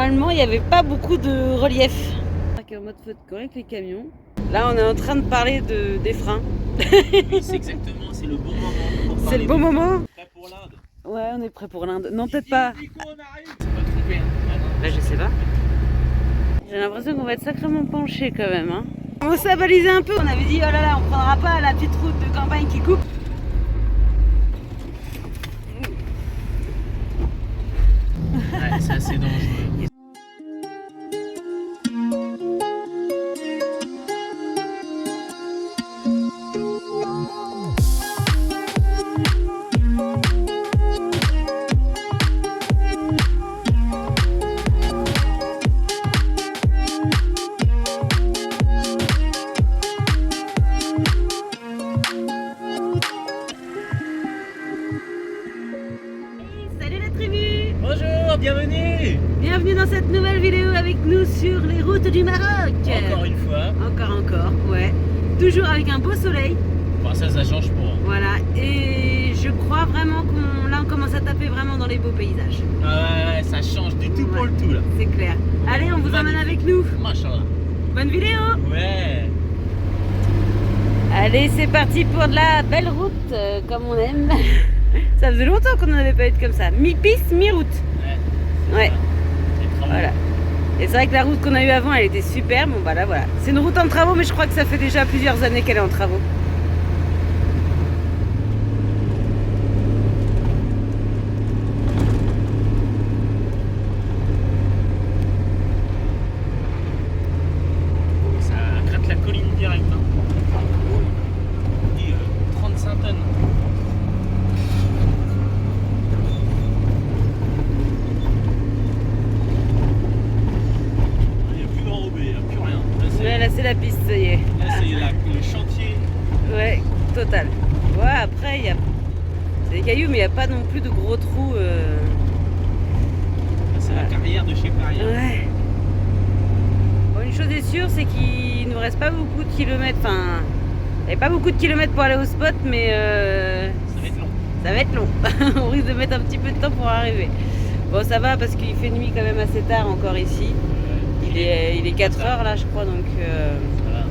normalement il n'y avait pas beaucoup de relief. En mode feu de camp avec les camions. Là on est en train de parler des freins. Oui, c'est exactement, c'est le bon moment pour C'est parler le bon des moment. freins. Prêt pour l'Inde? Ouais, on est prêt pour l'Inde. Non, peut-être pas. Nico, on arrive. C'est pas trompé, hein. Ah non. Bah, je sais pas. J'ai l'impression qu'on va être sacrément penché quand même. Hein. On s'est balisé un peu. On avait dit, oh là là, on prendra pas la petite route de campagne qui coupe. Ouais, c'est assez dangereux. Salut la tribu! Bonjour, bienvenue. Bienvenue dans cette nouvelle vidéo avec nous sur les routes du Maroc. Encore une fois. Encore, ouais. Toujours avec un beau soleil. Bon, ça change pas. Voilà. Et je crois vraiment on commence à taper vraiment dans les beaux paysages. Ouais, ça change du tout pour le tout là. C'est clair. Allez, on vous emmène avec nous. Machallah. Bonne vidéo! Ouais. Allez, c'est parti pour de la belle route, comme on aime. Ça faisait longtemps qu'on n'en avait pas eu de comme ça. Mi-piste, mi-route. Ouais. Voilà. Et c'est vrai que la route qu'on a eue avant, elle était super. Bon, bah là, voilà. C'est une route en travaux, mais je crois que ça fait déjà plusieurs années qu'elle est en travaux. Ça gratte la colline direct. Hein. Et 35 tonnes. Il n'y a plus d'enrobé, il n'y a plus rien. Ouais, là, c'est la piste, ça y est. Là, c'est le chantier. Ouais, total. Ouais, après, il y a... c'est des cailloux, mais il n'y a pas non plus de gros trous. C'est la carrière de chez Carrière. Ouais. Bon, une chose est sûre, c'est qu'il ne nous reste pas beaucoup de kilomètres. Enfin, il n'y a pas beaucoup de kilomètres pour aller au spot, mais Ça va être long. ça va être long. On risque de mettre un petit peu de temps pour arriver. Bon, ça va parce qu'il fait nuit quand même assez tard encore ici. Il est 4 heures là, je crois, donc Voilà.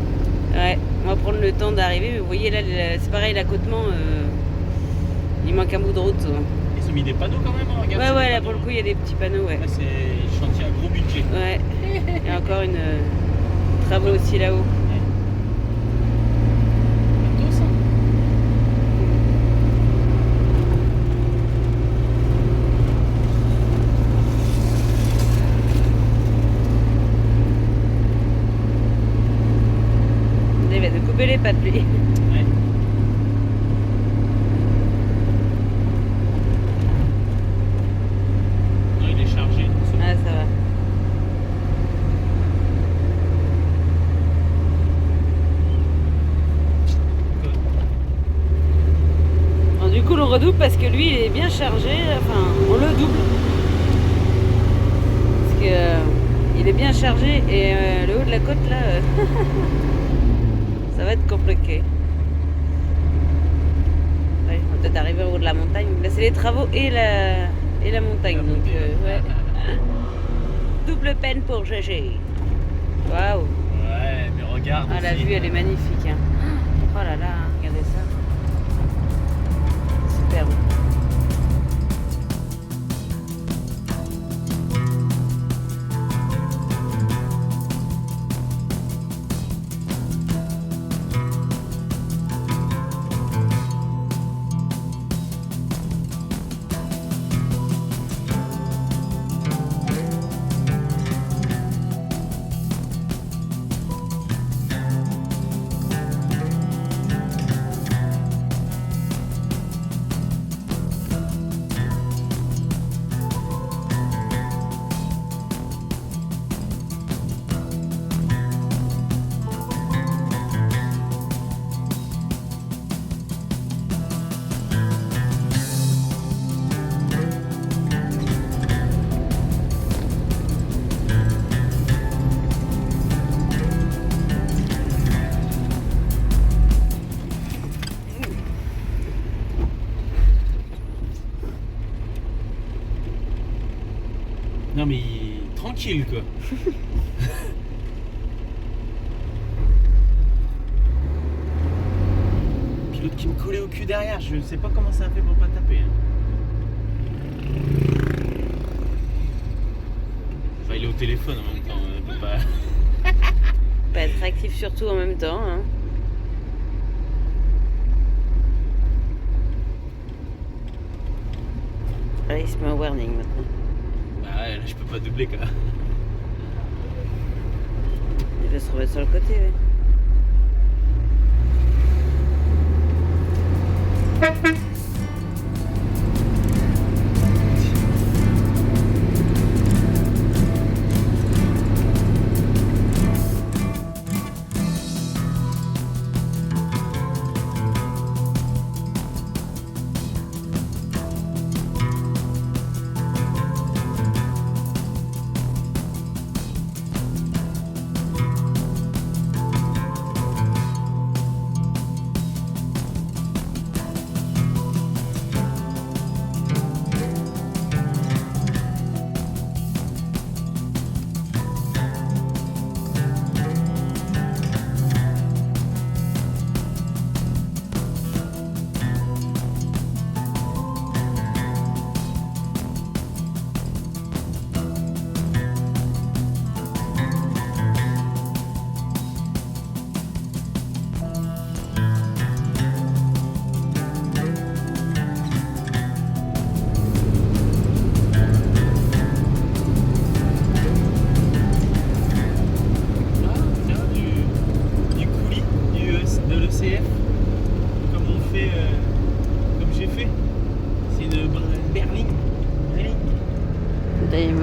ouais, on va prendre le temps d'arriver. Mais vous voyez là, c'est pareil, l'accotement, il manque un bout de route. Ils ont mis des panneaux quand même, hein, regarde. Ouais, c'est ouais, des là panneaux, pour le coup, hein. il y a des petits panneaux, ouais. Là, c'est chantier à gros budget. Ouais, il y a encore une travaux aussi là-haut. Bateau, ça. Il va de couper les pattes, lui. Ouais. Non, il est chargé. Donc c'est bon. Ah, ça va. Bon, du coup, on redouble parce que lui, il est bien chargé. Enfin, on le double. Parce que il est bien chargé et le haut de la côte, là, ça va être compliqué. Ouais, on va peut-être arriver au haut de la montagne. Là, c'est les travaux et la montagne. La Donc, montée, ouais. Double peine pour GG. Waouh! Ouais, mais regarde. Ah, la aussi. vue, elle est magnifique. Hein. Oh là là, regardez ça. Super beau. tranquille quoi. Puis l'autre qui me collait au cul derrière, je sais pas comment ça a fait pour pas taper. Hein. Enfin, il est au téléphone en même temps, on peut pas. Pas être actif surtout en même temps. Hein. Ah, il se met en warning maintenant. Bah ouais, là je peux pas doubler quoi. Il va se remettre sur le côté, ouais.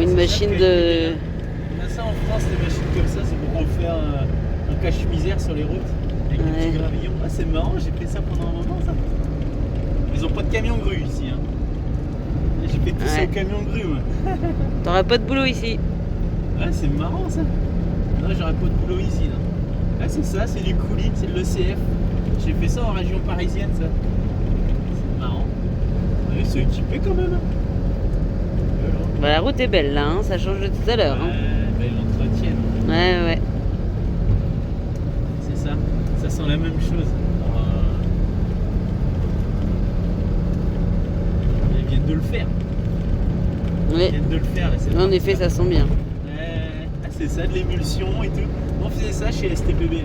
Une machine de... On a ça en France, des machines comme ça, c'est pour refaire un cache-misère sur les routes avec des petits gravillons. Ah, c'est marrant, j'ai fait ça pendant un moment ça. Ils ont pas de camion grue ici. Hein. J'ai fait tout ça au camion grue. Moi. T'auras pas de boulot ici. Ah, c'est marrant ça. Non, j'aurais pas de boulot ici. Non. Ah, c'est ça, c'est du coulis, c'est de l'ECF. J'ai fait ça en région parisienne ça. C'est marrant. Ouais, c'est équipé quand même. Bah, la route est belle là, hein, ça change de tout à l'heure. Ouais, hein. bah, ils l'entretiennent. Ouais. C'est ça, ça sent la même chose. Ils viennent de le faire. Ouais. Ils viennent de le faire. Et En effet, ça sent bien. Ah, c'est ça, de l'émulsion et tout. On faisait ça chez STPB.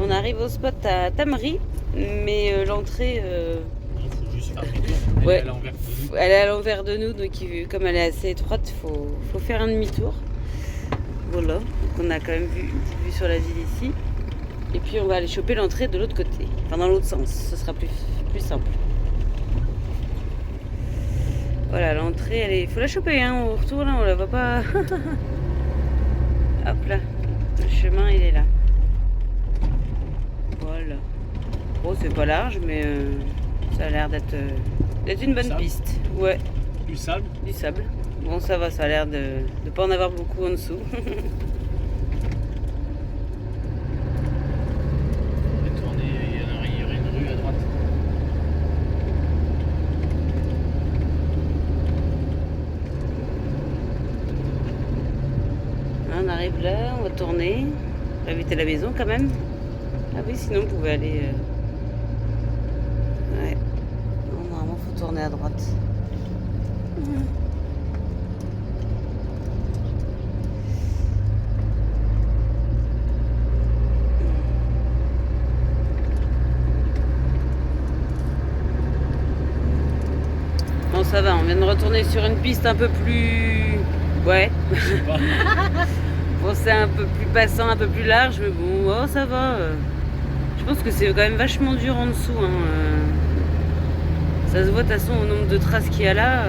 On arrive au spot à Tamery, mais l'entrée... Il faut juste faire demi-tour. Elle est à l'envers de nous. Elle est à l'envers de nous, donc comme elle est assez étroite, il faut faire un demi-tour. Voilà, donc on a quand même vu une petite vue sur la ville ici. Et puis on va aller choper l'entrée de l'autre côté, enfin dans l'autre sens, ce sera plus simple. Voilà, l'entrée, il faut la choper, hein. Au retour là, on la voit pas. Hop là, le chemin il est là. Voilà. Bon, c'est pas large, mais ça a l'air d'être une bonne piste. Ouais. Du sable. Du sable. Bon, ça va, ça a l'air de ne pas en avoir beaucoup en dessous. On va tourner, il y aurait une rue à droite. On arrive là, on va tourner. On va éviter la maison quand même. Ah oui, sinon on pouvait aller... Ouais. Non, normalement, il faut tourner à droite. Bon, ça va, on vient de retourner sur une piste un peu plus... Ouais. Je sais pas. Bon, c'est un peu plus passant, un peu plus large, mais bon, oh, ça va. Je pense que c'est quand même vachement dur en dessous. Hein. Ça se voit de toute façon au nombre de traces qu'il y a là.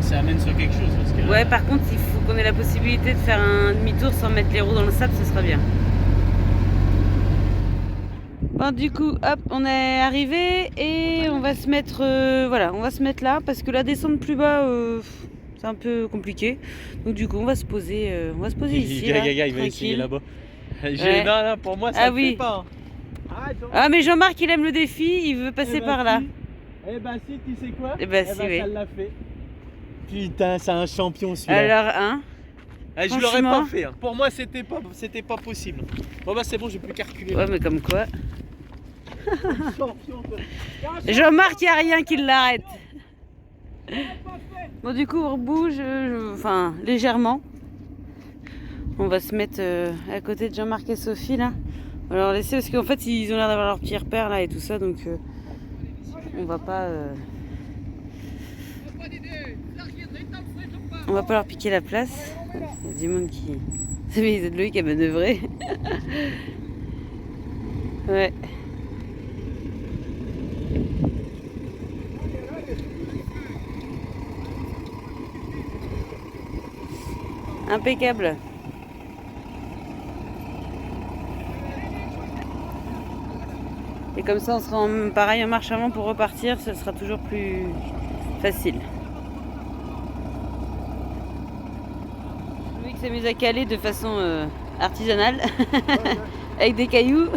Ça amène sur quelque chose. Parce que, ouais, par contre, il faut qu'on ait la possibilité de faire un demi-tour sans mettre les roues dans le sable, ce sera bien. Bon, du coup, hop, on est arrivé et on va se mettre, voilà, on va se mettre là parce que la descente plus bas, c'est un peu compliqué. Donc du coup, on va se poser ici. Là, il va essayer là-bas. Ouais. Non, pour moi, ça ne fait pas. Ah, mais Jean-Marc, il aime le défi, il veut passer par là. Eh ben si, tu sais quoi? Eh ben si, oui. Ça l'a fait. Putain, c'est un champion celui-là. Alors, hein? Ah, je l'aurais franchement. pas fait. Hein. Pour moi, c'était pas possible. Bon bah c'est bon, j'ai plus qu'à reculer. Ouais, mais comme quoi. Champion, quoi. Jean-Marc, il n'y a rien qui l'arrête. Bon, du coup, on bouge, enfin, légèrement. On va se mettre à côté de Jean-Marc et Sophie, là. On va leur laisser, parce qu'en fait, ils ont l'air d'avoir leur petit repère, là, et tout ça, donc on va pas... On va pas leur piquer la place. Il y a du monde qui... C'est Loïc qui a manœuvré. Ouais. Impeccable. Et comme ça, on sera pareil en marche avant pour repartir, ce sera toujours plus facile. Louis s'amuse à caler de façon artisanale, avec des cailloux.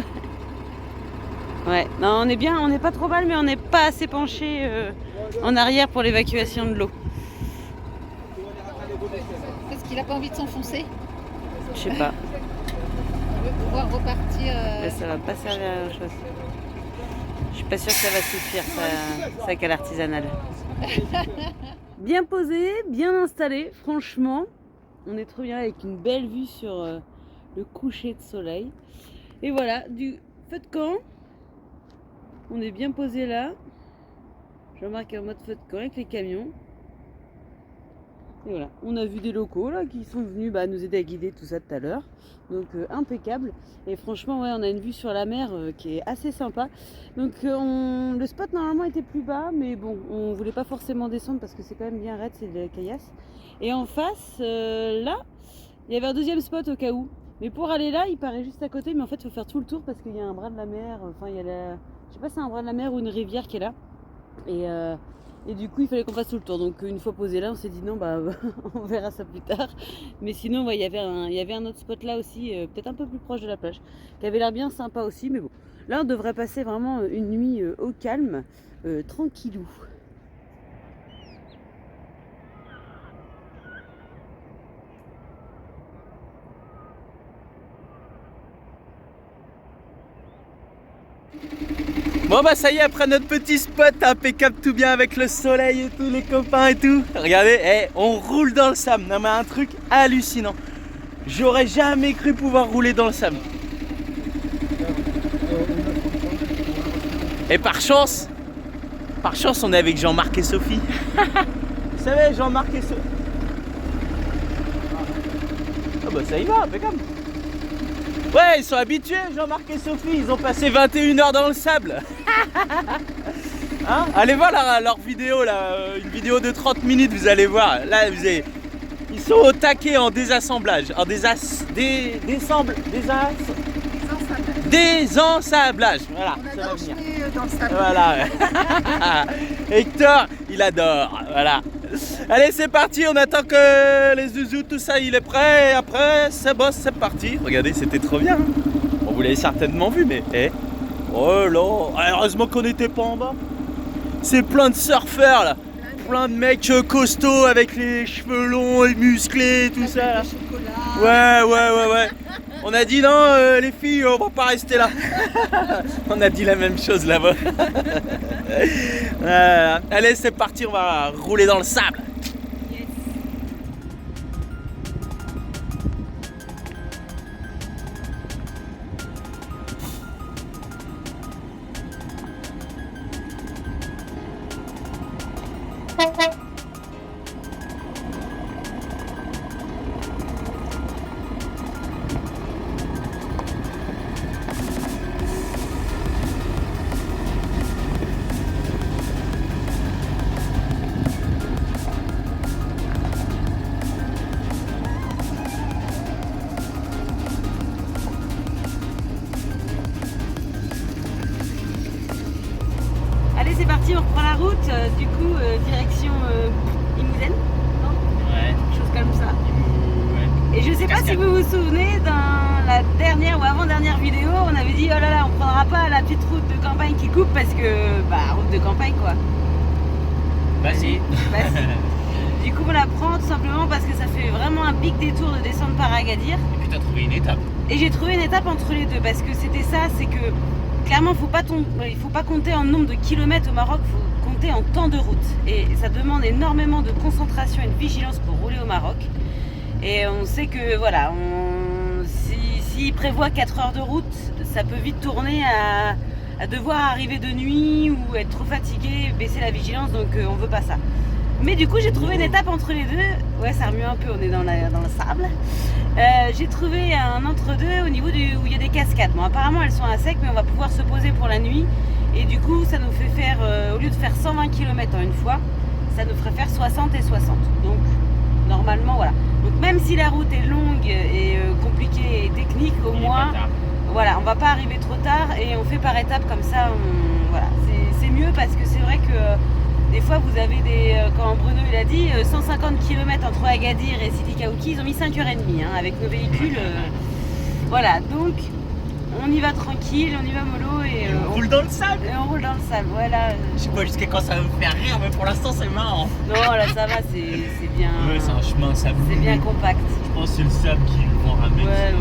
Ouais, non, on est bien, on n'est pas trop mal, mais on n'est pas assez penché en arrière pour l'évacuation de l'eau. Parce qu'il n'a pas envie de s'enfoncer. Je sais pas. On veut pouvoir repartir. Mais ça va pas servir à grand chose. Je suis pas sûre que ça va suffire, ça cale artisanale. Bien posé, bien installé, franchement. On est trop bien avec une belle vue sur le coucher de soleil. Et voilà, du feu de camp. On est bien posé là. Jean-Marc est en mode feu de camp avec les camions. Et voilà, on a vu des locaux là qui sont venus nous aider à guider tout ça tout à l'heure. Donc impeccable. Et franchement, ouais, on a une vue sur la mer qui est assez sympa. Donc le spot normalement était plus bas, mais bon, on voulait pas forcément descendre parce que c'est quand même bien raide, c'est de la caillasse. Et en face, là, il y avait un deuxième spot au cas où. Mais pour aller là, il paraît juste à côté, mais en fait, il faut faire tout le tour parce qu'il y a un bras de la mer. Enfin, il y a la... Je sais pas si c'est un bras de la mer ou une rivière qui est là. Et du coup, il fallait qu'on fasse tout le tour. Donc, une fois posé là, on s'est dit non, on verra ça plus tard. Mais sinon, ouais, il y avait un autre spot là aussi, peut-être un peu plus proche de la plage, qui avait l'air bien sympa aussi. Mais bon, là, on devrait passer vraiment une nuit au calme, tranquillou. Bon bah ça y est, après notre petit spot impeccable, tout bien avec le soleil et tout, les copains et tout. Regardez, on roule dans le sable. Non mais un truc hallucinant. J'aurais jamais cru pouvoir rouler dans le sable. Et par chance, on est avec Jean-Marc et Sophie. Vous savez, Jean-Marc et Sophie. Ah bah ça y va, impeccable. Ouais, ils sont habitués, Jean-Marc et Sophie, ils ont passé 21 heures dans le sable. Hein, allez voir leur vidéo, là, une vidéo de 30 minutes, vous allez voir. Là, ils sont au taquet en désassemblage, en désensablage. Voilà, On ça va adore venir. jouer dans le sable. Voilà. Hector, il adore. Voilà. Allez, c'est parti. On attend que les zouzous, tout ça, il est prêt. Et après, ça bosse, c'est parti. Regardez, c'était trop bien. Bon, vous l'avez certainement vu, mais oh là, heureusement qu'on n'était pas en bas. C'est plein de surfeurs là. Plein de mecs costauds avec les cheveux longs et musclés, tout ça là. Ouais. On a dit non, les filles, on va pas rester là. On a dit la même chose là-bas. Allez, c'est parti, on va rouler dans le sable. Allez, c'est parti, on reprend la route. Du coup, direction Imouzène, non? Ouais. Quelque chose comme ça. Ouais. Et je sais pas si vous vous souvenez, dans la dernière ou avant-dernière vidéo, on avait dit oh là là, on prendra pas la petite route de campagne qui coupe parce que, route de campagne quoi. Vas-y. Bah, si. Du coup, on la prend tout simplement parce que ça fait vraiment un big détour de descendre par Agadir. Et puis t'as trouvé une étape. Et j'ai trouvé une étape entre les deux parce que c'était ça, c'est que clairement, il faut pas compter en nombre de kilomètres au Maroc, il faut compter en temps de route. Et ça demande énormément de concentration et de vigilance pour rouler au Maroc. Et on sait que voilà, s'il prévoit 4 heures de route, ça peut vite tourner à devoir arriver de nuit ou être trop fatigué, baisser la vigilance, donc on veut pas ça. Mais du coup, j'ai trouvé une étape entre les deux. Ouais, ça remue un peu, on est dans le sable. J'ai trouvé un entre-deux au niveau où il y a des cascades. Bon, apparemment, elles sont à sec, mais on va pouvoir se poser pour la nuit. Et du coup, ça nous fait faire, au lieu de faire 120 km en une fois, ça nous ferait faire 60 et 60. Donc, normalement, voilà. Donc, même si la route est longue et compliquée et technique, au moins, voilà, on va pas arriver trop tard et on fait par étapes comme ça. Voilà, c'est mieux parce que c'est vrai que des fois, vous avez quand Bruno il a dit, 150 km entre Agadir et Sidi Kaouki, ils ont mis 5h30 avec nos véhicules. Voilà, donc on y va tranquille, on y va mollo et on roule dans le sable. Et on roule dans le sable, voilà. Je sais pas jusqu'à quand ça va me faire rire, mais pour l'instant c'est marrant. Non, là ça va, c'est bien. Ouais, c'est un chemin sable. C'est bien compact. Je pense que c'est le sable qui vont ramener. Ouais.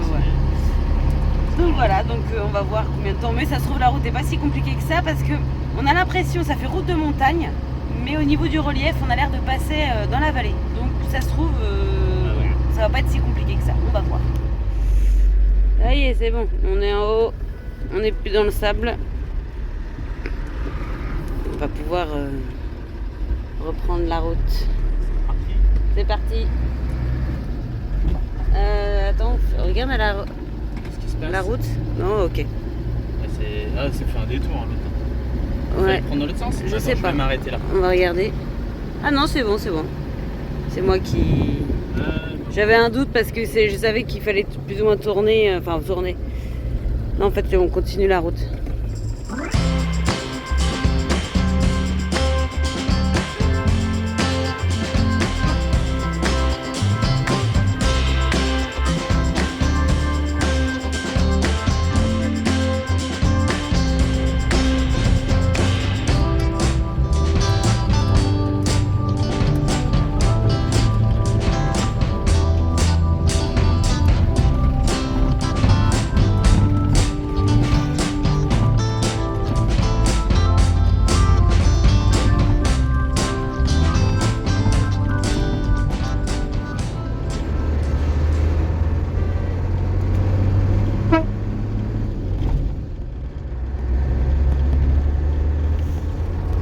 Donc voilà, donc on va voir combien de temps. Mais ça se trouve, la route n'est pas si compliquée que ça parce que on a l'impression, ça fait route de montagne. Mais au niveau du relief, on a l'air de passer dans la vallée. Donc ça se trouve, ça va pas être si compliqué que ça. On va voir. Ça y est, c'est bon. On est en haut. On n'est plus dans le sable. On va pouvoir reprendre la route. C'est parti. Attends, regarde la route. Non, ok. C'est fait un détour en l'autre. Ouais. Prendre dans l'autre sens. Je sais pas. Je vais m'arrêter là. On va regarder. Ah non, c'est bon. C'est moi qui. J'avais un doute parce que je savais qu'il fallait plus ou moins tourner. Non, en fait, on continue la route.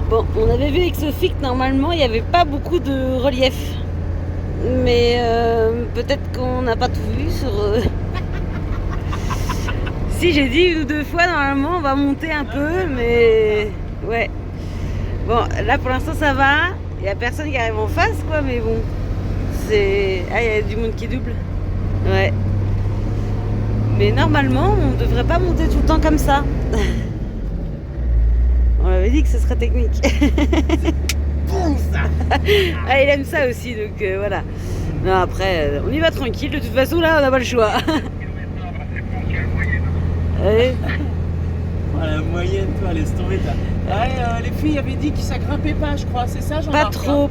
Bon, on avait vu avec Sophie que normalement il n'y avait pas beaucoup de relief. Mais peut-être qu'on n'a pas tout vu sur... Si, j'ai dit 1 ou 2 fois, normalement on va monter un peu, mais... Ouais. Bon, là pour l'instant ça va. Il n'y a personne qui arrive en face, quoi, mais bon. C'est... Ah, il y a du monde qui double. Ouais. Mais normalement, on ne devrait pas monter tout le temps comme ça. On avait dit que ce serait technique. Bon ça. Ah, il aime ça aussi, donc voilà. Non, après, on y va tranquille. De toute façon, là, on n'a pas le choix. Allez. La moyenne, toi, laisse tomber. Ouais, les filles avaient dit que ça grimpait pas, je crois. C'est ça, Pas trop.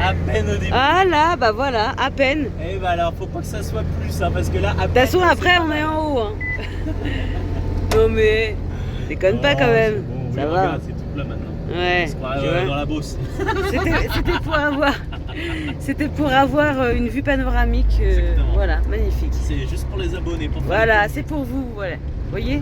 À peine au début. Ah là, bah voilà, à peine. Eh bah alors, faut pas que ça soit plus, hein, parce que là, à peine. De toute façon, après, on est en haut. Hein. Non mais, déconne pas quand même. Bon, ça oui, va. Regarde, c'est tout plat maintenant. Ouais. On se croit, tu vois. dans la Beauce. C'était pour avoir une vue panoramique. Voilà, magnifique. C'est juste pour les abonnés. Pour Voilà, c'est pour vous. Voilà. Vous voyez.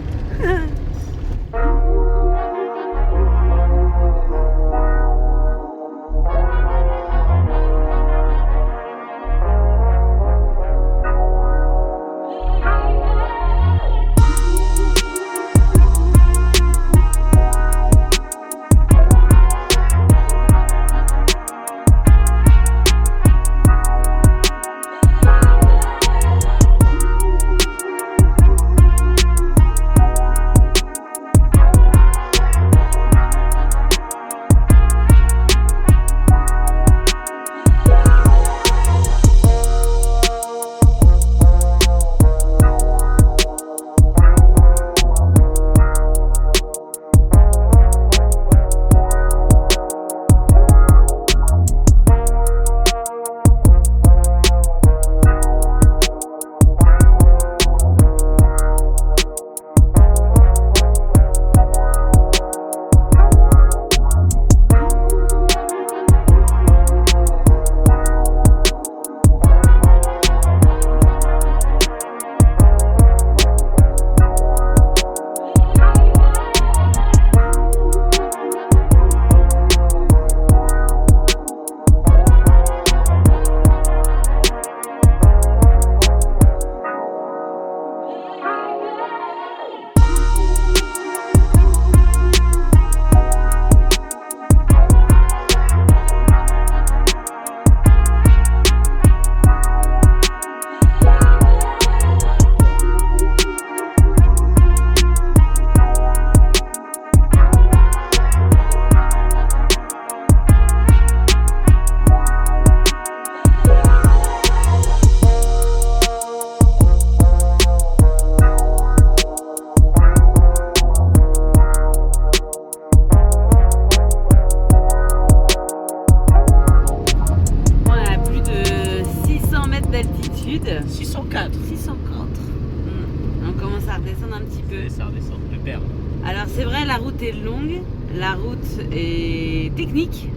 à redescendre un petit peu. Ça redescend, le père. Alors c'est vrai, la route est longue, la route est technique,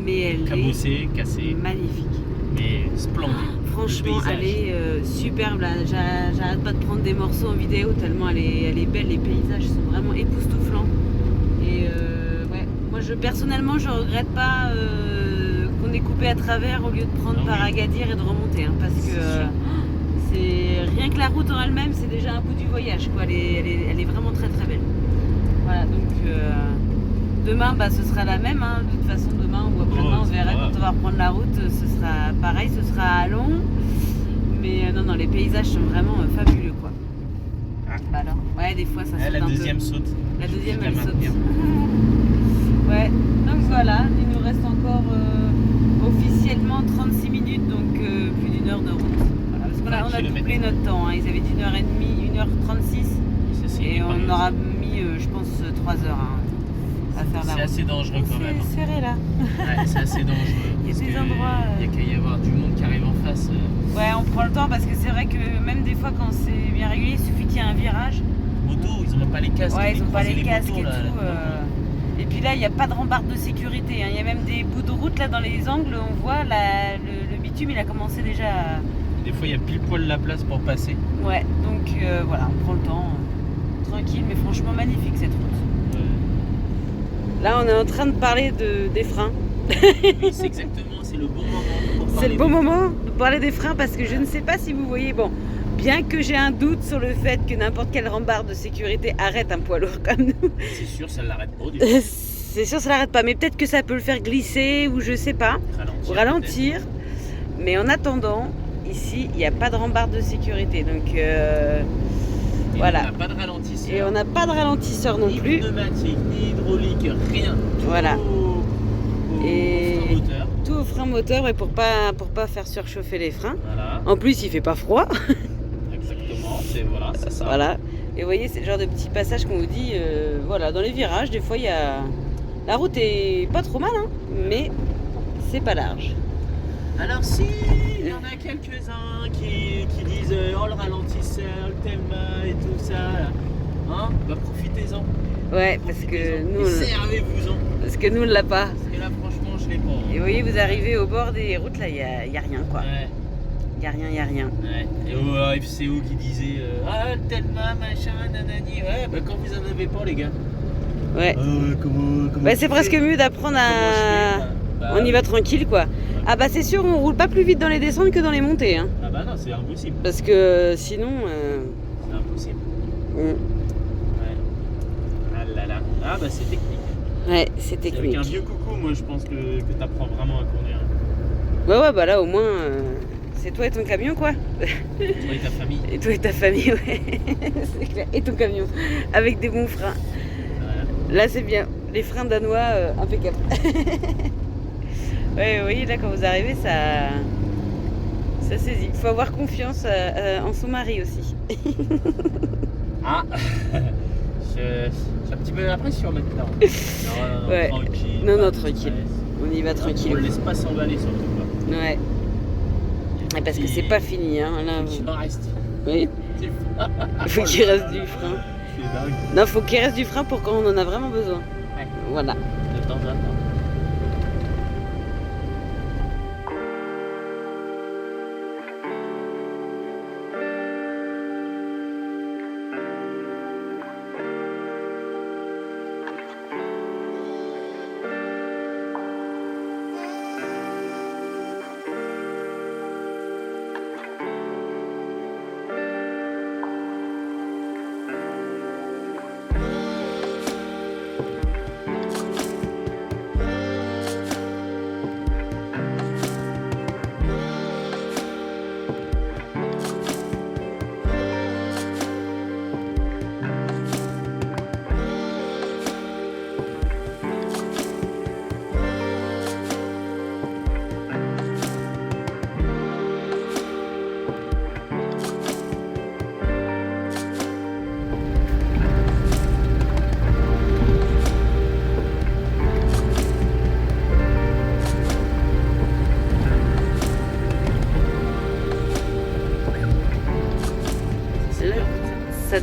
mais elle Cabossé, cassé, est magnifique. mais splendide. Franchement, Le paysage. elle est superbe. Là. J'arrête pas de prendre des morceaux en vidéo tellement elle est belle. Les paysages sont vraiment époustouflants. Et ouais, moi personnellement, je regrette pas qu'on ait coupé à travers au lieu de prendre par Agadir et de remonter, hein, parce que c'est rien que la route en elle-même, c'est déjà un bout du voyage, quoi. Elle est vraiment très très belle. Voilà, donc demain, bah, ce sera la même. Hein. De toute façon, demain ou après-demain, on verra quand on va reprendre la route. Ce sera pareil, ce sera long. Mais non, les paysages sont vraiment fabuleux, quoi. Bah alors, ouais, des fois ça saute La un deuxième peu. saute. La deuxième, Je elle la saute. maintiens. Ouais, donc voilà, il nous reste encore officiellement 36 minutes, donc plus d'une heure de route. Voilà, parce qu'on on a doublé notre temps. Hein. Ils avaient dit 1h30, 1h36. Et on aura mis, je pense, 3 heures. Hein. Faire la c'est assez dangereux quand même. C'est serré là. Ouais, c'est assez dangereux. Il y a des endroits. Il y a qu'à y avoir du monde qui arrive en face. Ouais, on prend le temps parce que c'est vrai que même des fois quand c'est bien régulier, il suffit qu'il y ait un virage. Moto, ils n'ont pas les casques. Ouais, ils n'ont pas les casques motos, et là, tout. Et puis là, il n'y a pas de rambarde de sécurité. Hein. Il y a même des bouts de route là dans les angles. On voit le bitume, il a commencé déjà à... Des fois, il y a pile poil la place pour passer. Ouais, donc voilà, on prend le temps. Tranquille, mais franchement magnifique cette route. Là, on est en train de parler des freins. Oui, c'est exactement, c'est le bon moment. C'est le bon moment de parler des freins parce que je ne sais pas si vous voyez, bon, bien que j'ai un doute sur le fait que n'importe quelle rambarde de sécurité arrête un poids lourd comme nous. C'est sûr, ça ne l'arrête pas du tout. C'est sûr, ça l'arrête pas, mais peut-être que ça peut le faire glisser ou je sais pas, ou ralentir. Mais en attendant, ici, il n'y a pas de rambarde de sécurité, donc voilà. On n'a pas de ralentisseur. Et on n'a pas de ralentisseur non plus. Ni pneumatique, ni hydraulique, rien. Tout Voilà. Au frein moteur. Tout au frein moteur et pour pas faire surchauffer les freins. Voilà. En plus, il fait pas froid. Exactement, c'est ça. Voilà. Et vous voyez, c'est le genre de petit passage qu'on vous dit, voilà, dans les virages, des fois, il y a... La route est pas trop mal, hein, mais c'est pas large. Alors si, il y en a quelques-uns qui disent oh le ralentisseur, le Telma et tout ça, hein, bah profitez-en. Ouais, parce que nous, servez-vous-en. Parce que nous, on l'a pas. Parce que là, franchement, je l'ai pas. Et vous voyez, vous arrivez au bord des routes, là, il y a rien, quoi. Ouais. Il y a rien. Ouais. Et au FCO qui disait ah le Telma, machin, nanani, ouais, bah quand vous en avez pas, les gars. Ouais. Comment Bah, c'est presque mieux d'apprendre à... On y va tranquille, quoi. Ah bah c'est sûr, on roule pas plus vite dans les descentes que dans les montées. Hein. Ah bah non, c'est impossible. Parce que sinon... C'est impossible. Ouais. Ah là là. Ah bah c'est technique. Ouais, c'est technique. Avec un vieux coucou, moi je pense que t'apprends vraiment à conduire. Ouais, bah là au moins, c'est toi et ton camion, quoi. Toi et ta famille. Et toi et ta famille, ouais. C'est clair. Et ton camion, avec des bons freins. Voilà. Là c'est bien, les freins danois, impeccables. Ouais, vous voyez, là quand vous arrivez, ça saisit. Il faut avoir confiance en son mari aussi. Ah j'ai un petit peu l'impression maintenant. Non, Ouais. tranquille. Non, tranquille. On y va tranquille. On ne laisse pas s'emballer surtout pas. Ouais. Et parce que c'est pas fini, hein. Là, Il en reste. oui. Il faut qu'il reste du frein. C'est dingue. Non, faut qu'il reste du frein pour quand on en a vraiment besoin. Ouais. Voilà. De temps en temps.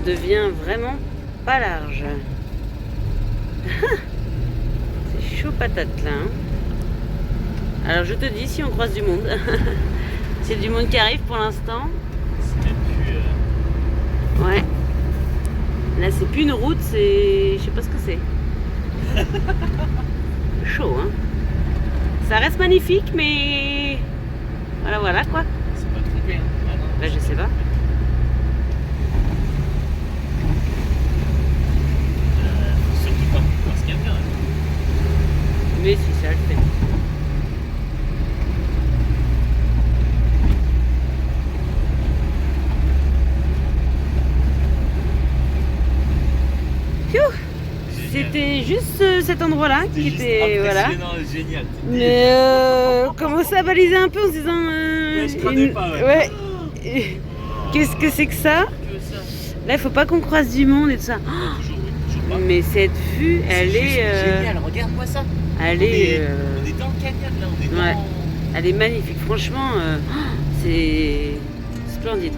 devient vraiment pas large. C'est chaud patate là. Hein. Alors je te dis, si on croise du monde, c'est du monde qui arrive pour l'instant. C'est même plus. Ouais. Là c'est plus une route, c'est... Je sais pas ce que c'est. Chaud hein. Ça reste magnifique mais... Voilà quoi. C'est pas trompé hein. Ah, non, Bah je sais pas. Surtout pas pour voir ce qu'il y a bien. Hein. Mais si ça le fait. C'était juste cet endroit-là qui était voilà. Génial. Mais commencer à baliser un peu en se disant je prenais pas, ouais. Qu'est-ce que c'est que ça? Là il faut pas qu'on croise du monde et tout ça. Toujours pas. Mais cette vue elle est génial, regarde-moi ça. Elle on est dans le canyon là, on est dans... ouais. Elle est magnifique, franchement c'est splendide.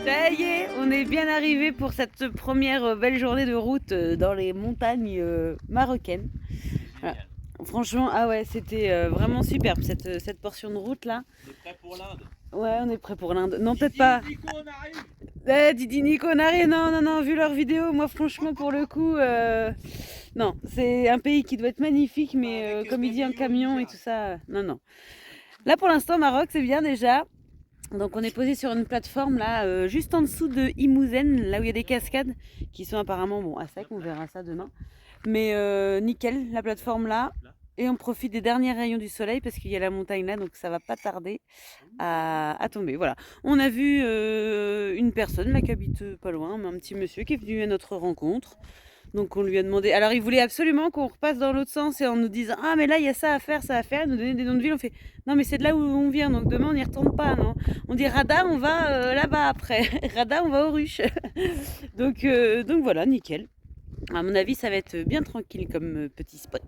Ça y est, on est bien arrivé pour cette première belle journée de route dans les montagnes marocaines. Voilà. Franchement, ah ouais, c'était vraiment superbe cette portion de route là. On est prêt pour l'Inde. Ouais, on est prêt pour l'Inde. Non, peut-être pas. Nico, on arrive. Didi, Nico, on arrive. Non, vu leurs vidéos, moi franchement pour le coup, non, c'est un pays qui doit être magnifique, mais comme il dit en camion et tout ça, non. Là pour l'instant, Maroc, c'est bien déjà. Donc on est posé sur une plateforme là, juste en dessous de Imouzen, là où il y a des cascades qui sont apparemment bon à sec, on verra ça demain. Mais nickel la plateforme là, et on profite des derniers rayons du soleil parce qu'il y a la montagne là, donc ça va pas tarder à tomber. Voilà, on a vu une personne là qui habite pas loin, un petit monsieur qui est venu à notre rencontre. Donc on lui a demandé, alors il voulait absolument qu'on repasse dans l'autre sens et en nous disant ah mais là il y a ça à faire, il nous donnait des noms de villes, on fait non mais c'est de là où on vient, donc demain on n'y retourne pas, non, on dit Rada on va là-bas après, Rada on va aux ruches. donc voilà, nickel, à mon avis ça va être bien tranquille comme petit spot.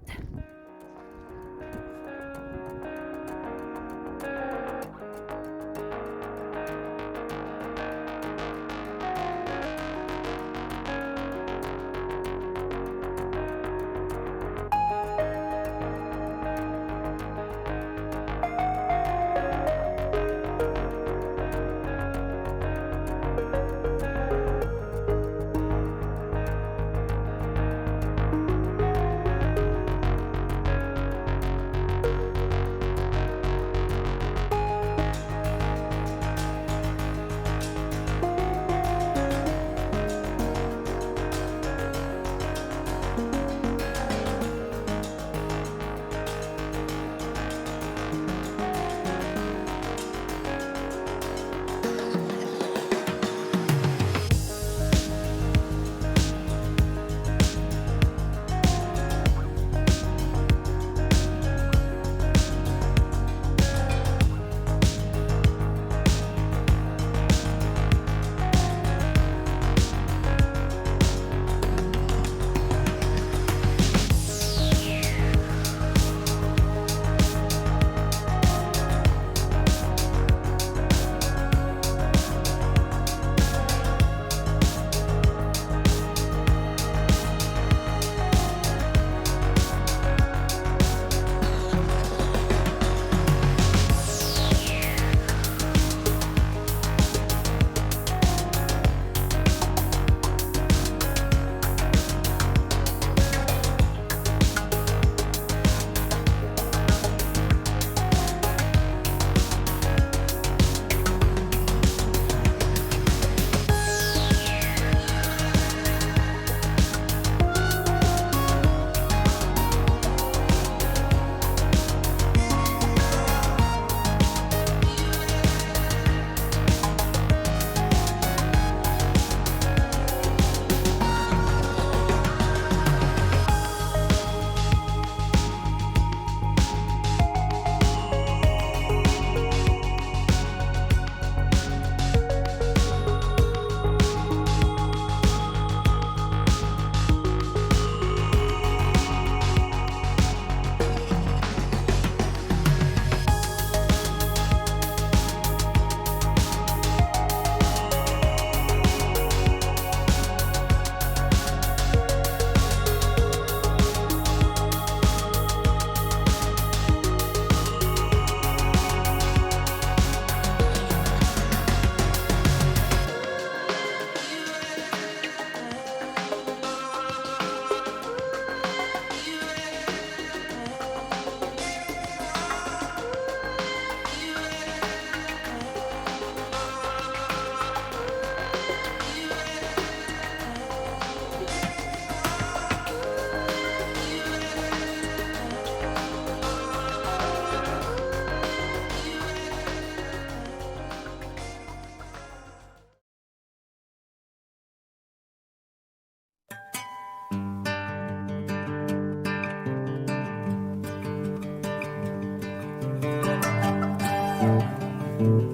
Voilà.